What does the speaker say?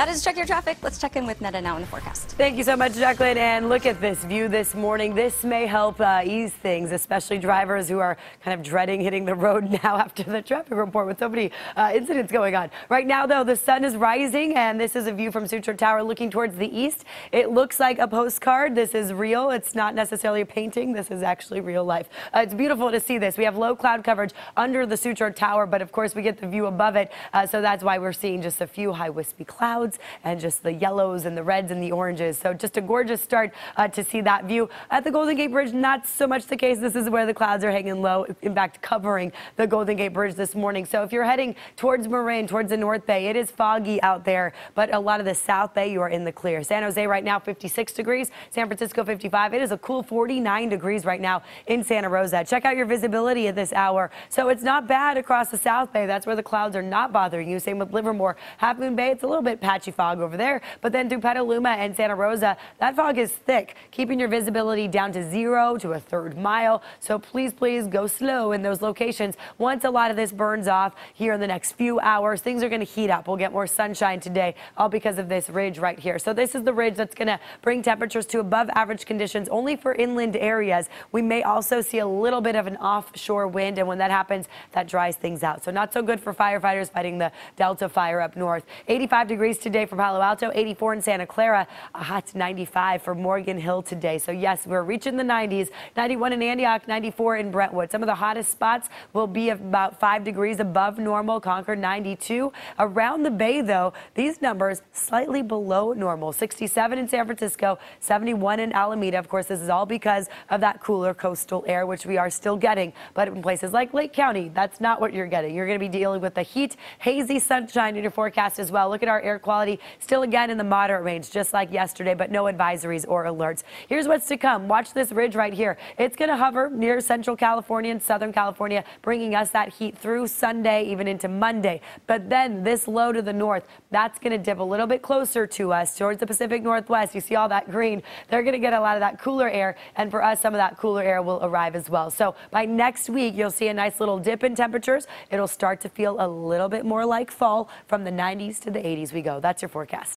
That is Check Your Traffic. Let's check in with Neda now in the forecast. Thank you so much, Jacqueline. And look at this view this morning. This may help ease things, especially drivers who are kind of dreading hitting the road now after the traffic report with so many incidents going on. Right now, though, the sun is rising, and this is a view from Sutro Tower looking towards the east. It looks like a postcard. This is real. It's not necessarily a painting. This is actually real life. It's beautiful to see this. We have low cloud coverage under the Sutro Tower, but of course we get the view above it. So that's why we're seeing just a few high wispy clouds and just the yellows and the reds and the oranges. So just a gorgeous start to see that view. At the Golden Gate Bridge, not so much the case. This is where the clouds are hanging low, in fact, covering the Golden Gate Bridge this morning. So if you're heading towards Marin, towards the North Bay, it is foggy out there, but a lot of the South Bay, you are in the clear. San Jose right now, 56 degrees. San Francisco, 55. It is a cool 49 degrees right now in Santa Rosa. Check out your visibility at this hour. So it's not bad across the South Bay. That's where the clouds are not bothering you. Same with Livermore. Half Moon Bay, it's a little bit patchy fog over there, but then through Petaluma and Santa Rosa, that fog is thick, keeping your visibility down to 0 to a third mile. So please go slow in those locations. Once a lot of this burns off here in the next few hours, things are going to heat up. We'll get more sunshine today, all because of this ridge right here. So this is the ridge that's going to bring temperatures to above average conditions only for inland areas. We may also see a little bit of an offshore wind, and when that happens, that dries things out. So not so good for firefighters fighting the Delta fire up north. 85 degrees today for Palo Alto, 84 in Santa Clara, a hot 95 for Morgan Hill today. So yes, we're reaching the 90s, 91 in Antioch, 94 in Brentwood. Some of the hottest spots will be about 5 degrees above normal. Concord 92. Around the Bay, though, these numbers slightly below normal. 67 in San Francisco, 71 in Alameda. Of course, this is all because of that cooler coastal air, which we are still getting. But in places like Lake County, that's not what you're getting. You're going to be dealing with the heat, hazy sunshine in your forecast as well. Look at our air quality. Still again in the moderate range, just like yesterday, but no advisories or alerts. Here's what's to come. Watch this ridge right here. It's going to hover near Central California and Southern California, bringing us that heat through Sunday, even into Monday. But then this low to the north, that's going to dip a little bit closer to us towards the Pacific Northwest. You see all that green. They're going to get a lot of that cooler air, and for us, some of that cooler air will arrive as well. So by next week, you'll see a nice little dip in temperatures. It'll start to feel a little bit more like fall. From the 90s to the 80s we go. That's your forecast.